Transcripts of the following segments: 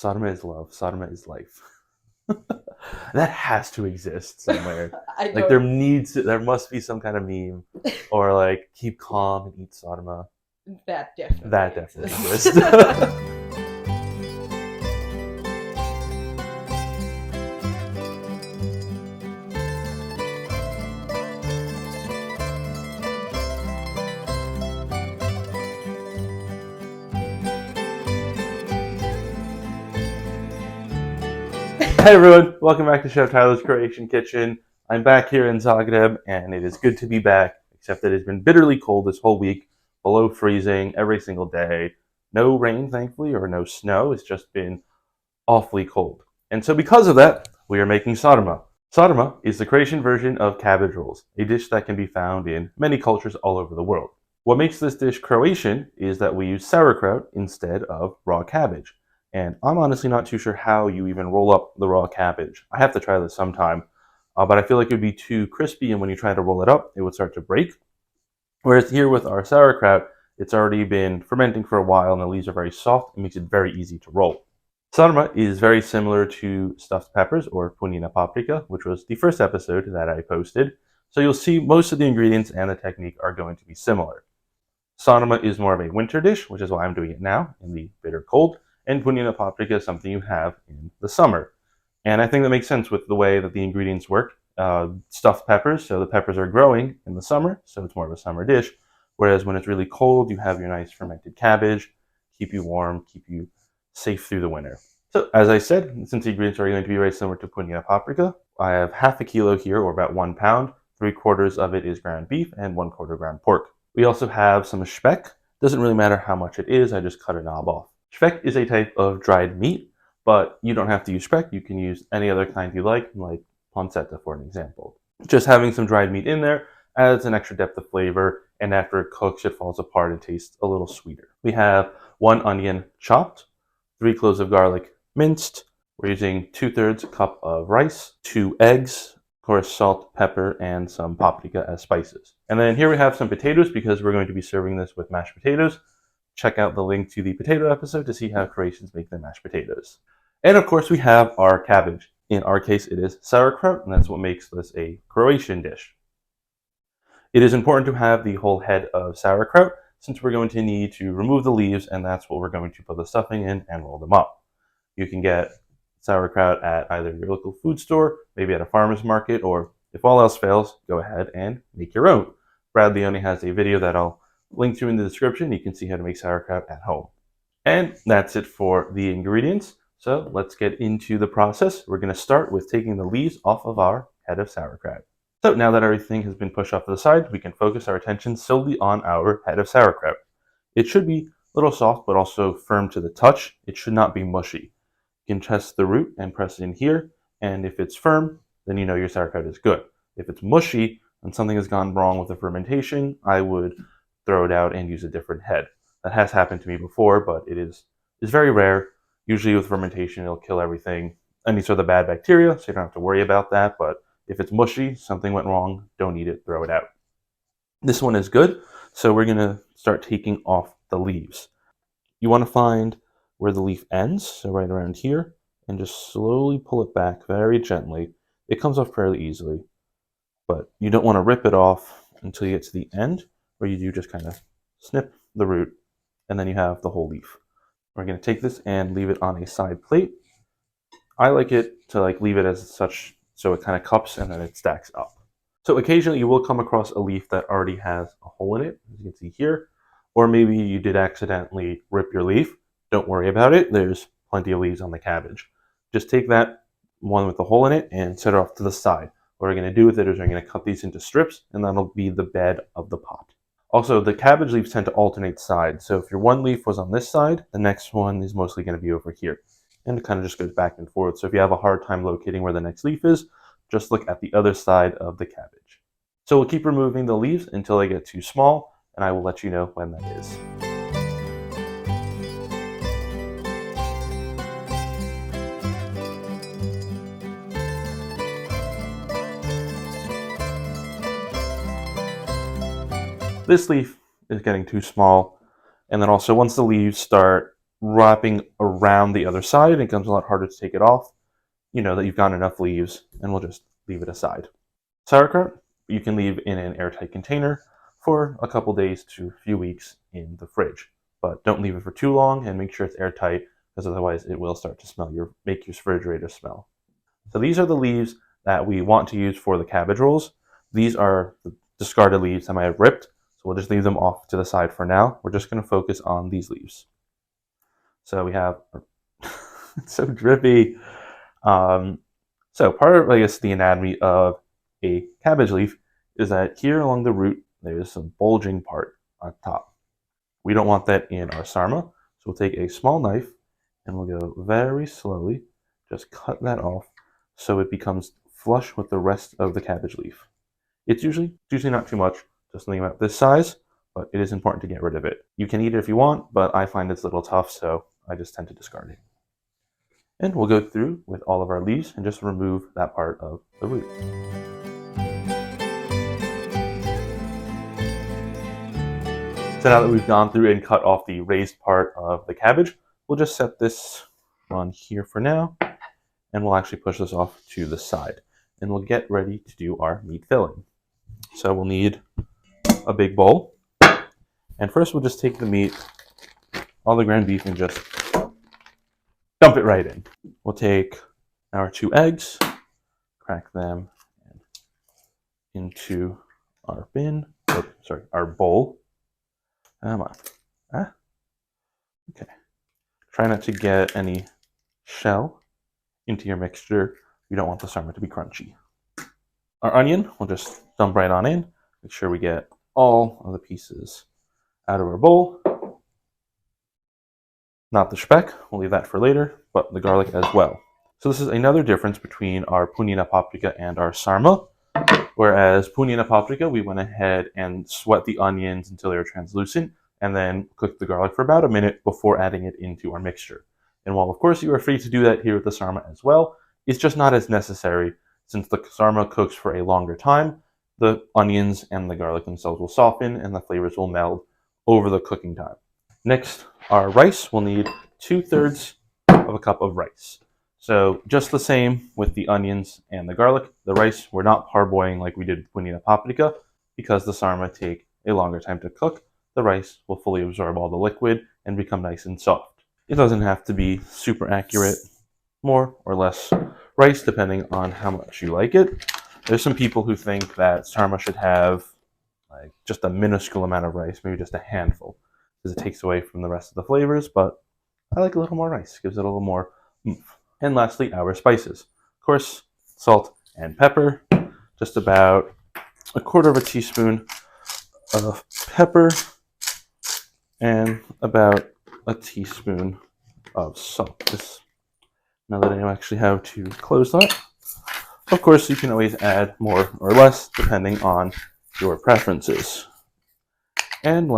Sarma is love. Sarma is life. That has to exist somewhere. I Like there must be some kind of meme, or like keep calm and eat sarma. That definitely That definitely exists. exists. Hey everyone, welcome back to Chef Tyler's Croatian Kitchen. I'm back here in Zagreb, and it is good to be back, except that it's been bitterly cold this whole week, below freezing every single day. No rain, thankfully, or no snow. It's just been awfully cold. And so because of that, we are making sarma. Sarma is the Croatian version of cabbage rolls, a dish that can be found in many cultures all over the world. What makes this dish Croatian is that we use sauerkraut instead of raw cabbage. And I'm honestly not too sure how you even roll up the raw cabbage. I have to try this sometime, but I feel like it would be too crispy, and when you try to roll it up, it would start to break. Whereas here with our sauerkraut, it's already been fermenting for a while, and the leaves are very soft. It makes it very easy to roll. Sarma is very similar to stuffed peppers, or punjene paprika, which was the first episode that I posted. So you'll see most of the ingredients and the technique are going to be similar. Sarma is more of a winter dish, which is why I'm doing it now in the bitter cold. And punjene paprika is something you have in the summer. And I think that makes sense with the way that the ingredients work. Stuffed peppers, so the peppers are growing in the summer, so it's more of a summer dish. Whereas when it's really cold, you have your nice fermented cabbage, keep you warm, keep you safe through the winter. So as I said, since the ingredients are going to be very similar to punjene paprika, I have half a kilo here, or about 1 pound. 3/4 of it is ground beef and 1/4 ground pork. We also have some speck. Doesn't really matter how much it is, I just cut a knob off. Speck is a type of dried meat, but you don't have to use speck. You can use any other kind you like pancetta for an example. Just having some dried meat in there adds an extra depth of flavor, and after it cooks, it falls apart and tastes a little sweeter. We have 1 onion chopped, 3 cloves of garlic minced. We're using 2/3 cup of rice, 2 eggs, of course salt, pepper, and some paprika as spices. And then here we have some potatoes, because we're going to be serving this with mashed potatoes. Check out the link to the potato episode to see how Croatians make their mashed potatoes. And of course we have our cabbage. In our case it is sauerkraut, and that's what makes this a Croatian dish. It is important to have the whole head of sauerkraut, since we're going to need to remove the leaves, and that's what we're going to put the stuffing in and roll them up. You can get sauerkraut at either your local food store, maybe at a farmer's market, or if all else fails, go ahead and make your own. Brad Leone has a video that I'll link to in the description. You can see how to make sauerkraut at home. And that's it for the ingredients. So let's get into the process. We're going to start with taking the leaves off of our head of sauerkraut. So now that everything has been pushed off to the side, we can focus our attention solely on our head of sauerkraut. It should be a little soft, but also firm to the touch. It should not be mushy. You can test the root and press it in here, and if it's firm, then you know your sauerkraut is good. If it's mushy and something has gone wrong with the fermentation, I would throw it out and use a different head. That has happened to me before, but it's very rare. Usually with fermentation, it'll kill everything, any sort of bad bacteria, so you don't have to worry about that. But if it's mushy, something went wrong, don't eat it, throw it out. This one is good, so we're going to start taking off the leaves. You want to find where the leaf ends, so right around here, and just slowly pull it back very gently. It comes off fairly easily, but you don't want to rip it off until you get to the end, where you do just kind of snip the root, and then you have the whole leaf. We're going to take this and leave it on a side plate. I like it to leave it as such, so it kind of cups and then it stacks up. So occasionally you will come across a leaf that already has a hole in it, as you can see here, or maybe you did accidentally rip your leaf. Don't worry about it. There's plenty of leaves on the cabbage. Just take that one with the hole in it and set it off to the side. What we're going to do with it is we're going to cut these into strips, and that'll be the bed of the pot. Also, the cabbage leaves tend to alternate sides. So if your one leaf was on this side, the next one is mostly going to be over here. And it kind of just goes back and forth. So if you have a hard time locating where the next leaf is, just look at the other side of the cabbage. So we'll keep removing the leaves until they get too small, and I will let you know when that is. This leaf is getting too small, and then also once the leaves start wrapping around the other side, it becomes a lot harder to take it off. You know that you've got enough leaves, and we'll just leave it aside. Sauerkraut, you can leave in an airtight container for a couple days to a few weeks in the fridge. But don't leave it for too long, and make sure it's airtight, because otherwise it will start to make your refrigerator smell. So these are the leaves that we want to use for the cabbage rolls. These are the discarded leaves that I have ripped, so we'll just leave them off to the side for now. We're just going to focus on these leaves. So we have, it's so drippy. So part of, I guess, the anatomy of a cabbage leaf is that here along the root, there's some bulging part on top. We don't want that in our sarma, so we'll take a small knife and we'll go very slowly, just cut that off so it becomes flush with the rest of the cabbage leaf. It's usually not too much, just something about this size, but it is important to get rid of it. You can eat it if you want, but I find it's a little tough, so I just tend to discard it. And we'll go through with all of our leaves and just remove that part of the root. So now that we've gone through and cut off the raised part of the cabbage, we'll just set this on here for now, and we'll actually push this off to the side. And we'll get ready to do our meat filling. So we'll need a big bowl. And first we'll just take the meat, all the ground beef, and just dump it right in. We'll take our 2 eggs, crack them into our our bowl. Come on. Okay. Try not to get any shell into your mixture. We don't want the sarma to be crunchy. Our onion, we'll just dump right on in. Make sure we get all of the pieces out of our bowl. Not the speck, we'll leave that for later, but the garlic as well. So this is another difference between our punjene paprika and our sarma. Whereas punjene paprika, we went ahead and sweat the onions until they were translucent, and then cooked the garlic for about a minute before adding it into our mixture. And while of course you are free to do that here with the sarma as well, it's just not as necessary. Since the sarma cooks for a longer time, the onions and the garlic themselves will soften and the flavors will meld over the cooking time. Next, our rice, we'll need 2/3 of a cup of rice. So just the same with the onions and the garlic. The rice, we're not parboiling like we did with punjene paprika, because the sarma take a longer time to cook. The rice will fully absorb all the liquid and become nice and soft. It doesn't have to be super accurate, more or less rice depending on how much you like it. There's some people who think that sarma should have like just a minuscule amount of rice, maybe just a handful, because it takes away from the rest of the flavors, but I like a little more rice, gives it a little more oomph. And lastly, our spices. Of course, salt and pepper, just about 1/4 teaspoon of pepper, and about a teaspoon of salt. Now that I know actually how to close that. Of course, you can always add more or less depending on your preferences. And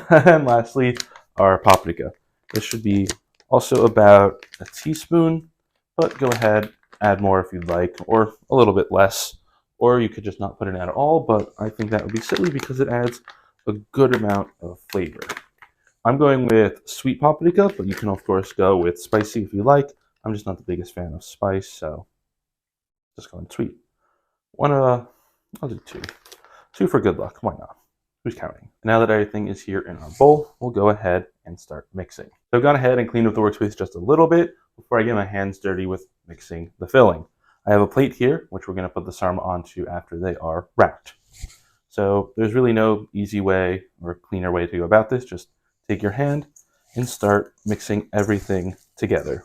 and lastly, our paprika. This should be also about a teaspoon, but go ahead, add more if you'd like, or a little bit less, or you could just not put it in at all, but I think that would be silly because it adds a good amount of flavor. I'm going with sweet paprika, but you can of course go with spicy if you like. I'm just not the biggest fan of spice, so just going sweet. I'll do 2. 2 for good luck, why not? Who's counting? Now that everything is here in our bowl, we'll go ahead and start mixing. So I've gone ahead and cleaned up the workspace just a little bit before I get my hands dirty with mixing the filling. I have a plate here, which we're going to put the sarma onto after they are wrapped. So there's really no easy way or cleaner way to go about this. Just take your hand and start mixing everything together.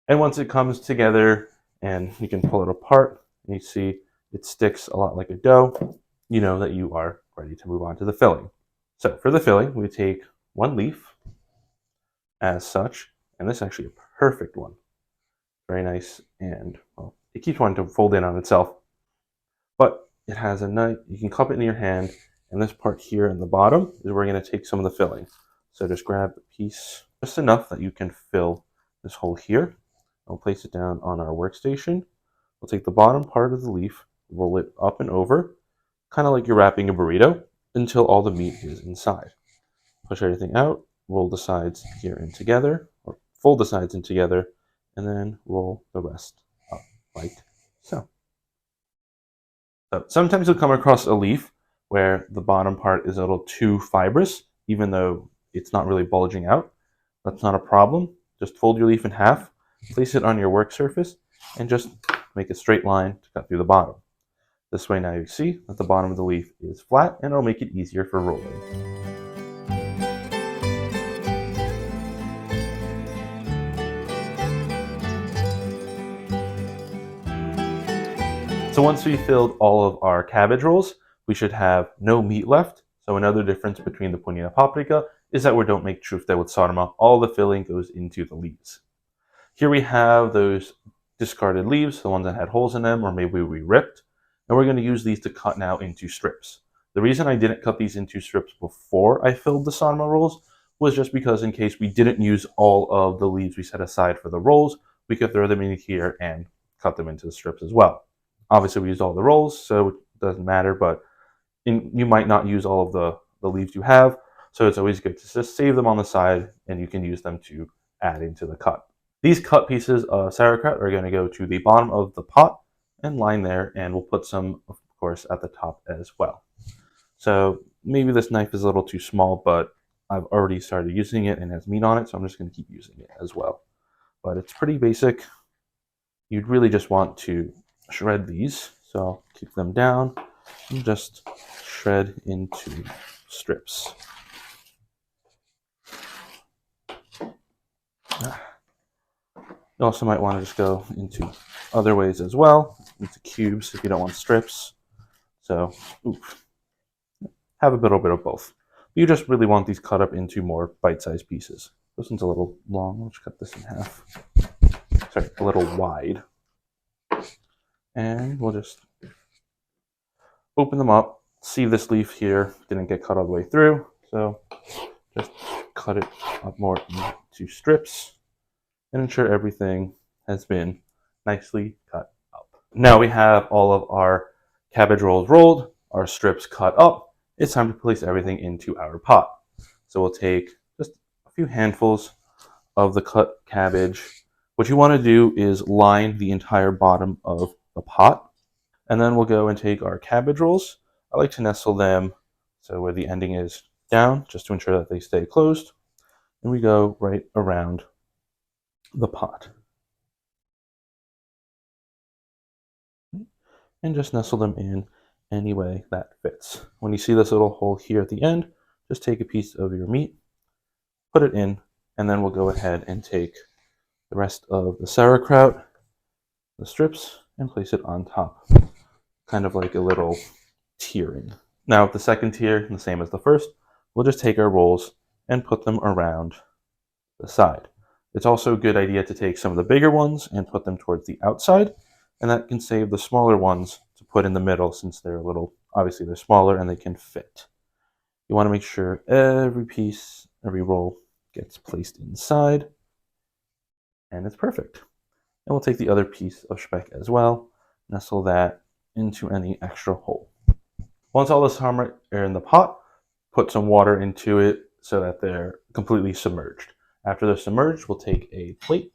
And once it comes together and you can pull it apart and you see it sticks a lot like a dough, you know that you are ready to move on to the filling. So for the filling, we take 1 leaf as such, and this is actually a perfect one. Very nice, and well, it keeps wanting to fold in on itself, but it has a nice, you can cup it in your hand, and this part here in the bottom is where we're going to take some of the filling. So just grab a piece, just enough that you can fill this hole here. I'll place it down on our workstation. We'll take the bottom part of the leaf, roll it up and over, kind of like you're wrapping a burrito, until all the meat is inside. Push everything out, roll the sides here in together, or fold the sides in together, and then roll the rest up like so. So sometimes you'll come across a leaf where the bottom part is a little too fibrous, even though it's not really bulging out. That's not a problem. Just fold your leaf in half, place it on your work surface, and just make a straight line to cut through the bottom. This way now you see that the bottom of the leaf is flat, and it'll make it easier for rolling. So once we filled all of our cabbage rolls, we should have no meat left. So another difference between the punjene paprika is that we don't make trufte with sarma. All the filling goes into the leaves. Here we have those discarded leaves, the ones that had holes in them, or maybe we ripped, and we're going to use these to cut now into strips. The reason I didn't cut these into strips before I filled the sarma rolls was just because in case we didn't use all of the leaves we set aside for the rolls, we could throw them in here and cut them into the strips as well. Obviously, we used all the rolls, so it doesn't matter, but you might not use all of the leaves you have, so it's always good to just save them on the side, and you can use them to add into the cut. These cut pieces of sauerkraut are going to go to the bottom of the pot and line there, and we'll put some, of course, at the top as well. So maybe this knife is a little too small, but I've already started using it and it has meat on it, so I'm just going to keep using it as well. But it's pretty basic. You'd really just want to shred these, so I'll keep them down and just shred into strips. You also might want to just go into other ways as well, into cubes if you don't want strips. So have a little bit of both. You just really want these cut up into more bite-sized pieces. This one's a little long. Let's cut this in half. Sorry, a little wide. And we'll just open them up. See this leaf here didn't get cut all the way through, so just cut it up more into strips and ensure everything has been nicely cut up. Now we have all of our cabbage rolls rolled, our strips cut up. It's time to place everything into our pot. So we'll take just a few handfuls of the cut cabbage. What you want to do is line the entire bottom of the pot. And then we'll go and take our cabbage rolls. I like to nestle them so where the ending is down, just to ensure that they stay closed. And we go right around the pot. And just nestle them in any way that fits. When you see this little hole here at the end, just take a piece of your meat, put it in, and then we'll go ahead and take the rest of the sauerkraut, the strips, and place it on top, kind of like a little tiering. Now with the second tier, the same as the first, we'll just take our rolls and put them around the side. It's also a good idea to take some of the bigger ones and put them towards the outside, and that can save the smaller ones to put in the middle since they're obviously they're smaller and they can fit. You want to make sure every piece, every roll gets placed inside, and it's perfect. And we'll take the other piece of speck as well, nestle that into any extra hole. Once all the sarma are in the pot, put some water into it so that they're completely submerged. After they're submerged, we'll take a plate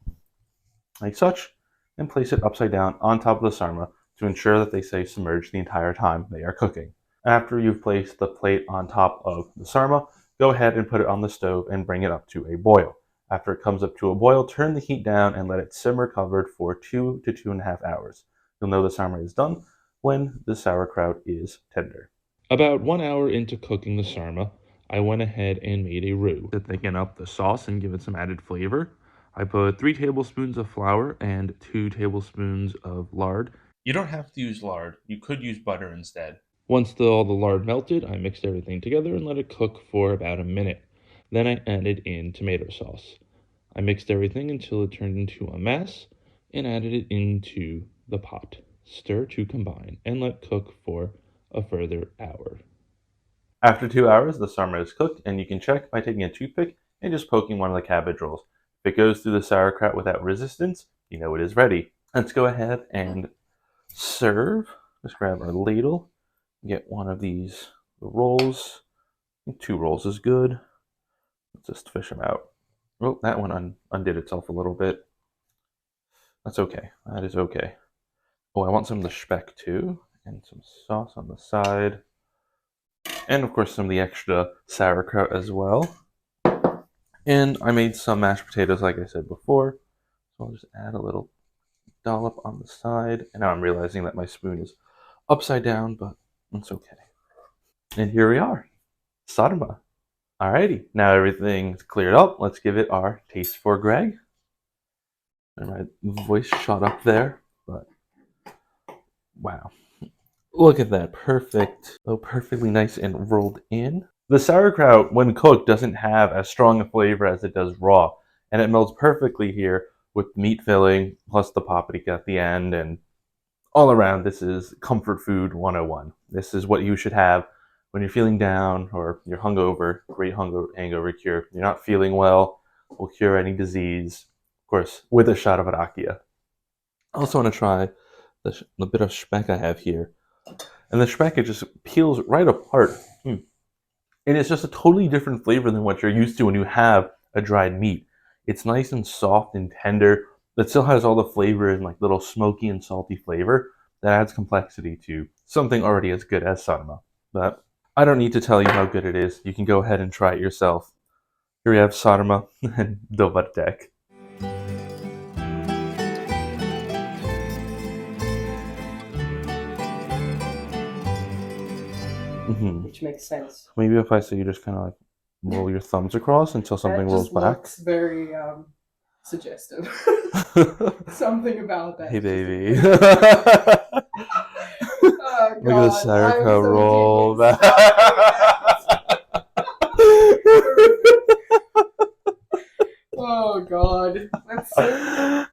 like such and place it upside down on top of the sarma to ensure that they stay submerged the entire time they are cooking. After you've placed the plate on top of the sarma, go ahead and put it on the stove and bring it up to a boil. After it comes up to a boil, turn the heat down and let it simmer covered for 2 to 2.5 hours. You'll know the sarma is done when the sauerkraut is tender. About 1 hour into cooking the sarma, I went ahead and made a roux to thicken up the sauce and give it some added flavor. I put 3 tablespoons of flour and 2 tablespoons of lard. You don't have to use lard. You could use butter instead. Once all the lard melted, I mixed everything together and let it cook for about a minute. Then I added in tomato sauce. I mixed everything until it turned into a mass and added it into the pot. Stir to combine and let cook for a further hour. After 2 hours, the sarma is cooked, and you can check by taking a toothpick and just poking one of the cabbage rolls. If it goes through the sauerkraut without resistance, you know it is ready. Let's go ahead and serve. Just grab our ladle, get one of these rolls. I think 2 rolls is good. Let's just fish them out. Oh, that one undid itself a little bit. That's okay. That is okay. Oh, I want some of the speck too, and some sauce on the side. And of course some of the extra sauerkraut as well. And I made some mashed potatoes like I said before. So I'll just add a little dollop on the side. And now I'm realizing that my spoon is upside down, but it's okay. And here we are. Sarma. Alrighty, now everything's cleared up. Let's give it our taste for Greg. And my voice shot up there, but wow. Look at that, perfect. Oh, perfectly nice and rolled in. The sauerkraut, when cooked, doesn't have as strong a flavor as it does raw, and it melts perfectly here with meat filling plus the paprika at the end. And all around, this is comfort food 101. This is what you should have when you're feeling down or you're hungover. Great hangover cure. You're not feeling well, will cure any disease, of course, with a shot of rakia. I also want to try the bit of speck I have here. And the speck, it just peels right apart. And it's just a totally different flavor than what you're used to when you have a dried meat. It's nice and soft and tender, but still has all the flavor and like little smoky and salty flavor that adds complexity to something already as good as sarma. But I don't need to tell you how good it is. You can go ahead and try it yourself. Here we have sarma and dobartek. Which makes sense. Maybe if I say you just kind of like roll your thumbs across until something That rolls just back. looks very suggestive. Something about that. Hey, is just baby. amazing. Oh, Look at the God, sauerkraut I'm so roll. deeply Oh God, that's so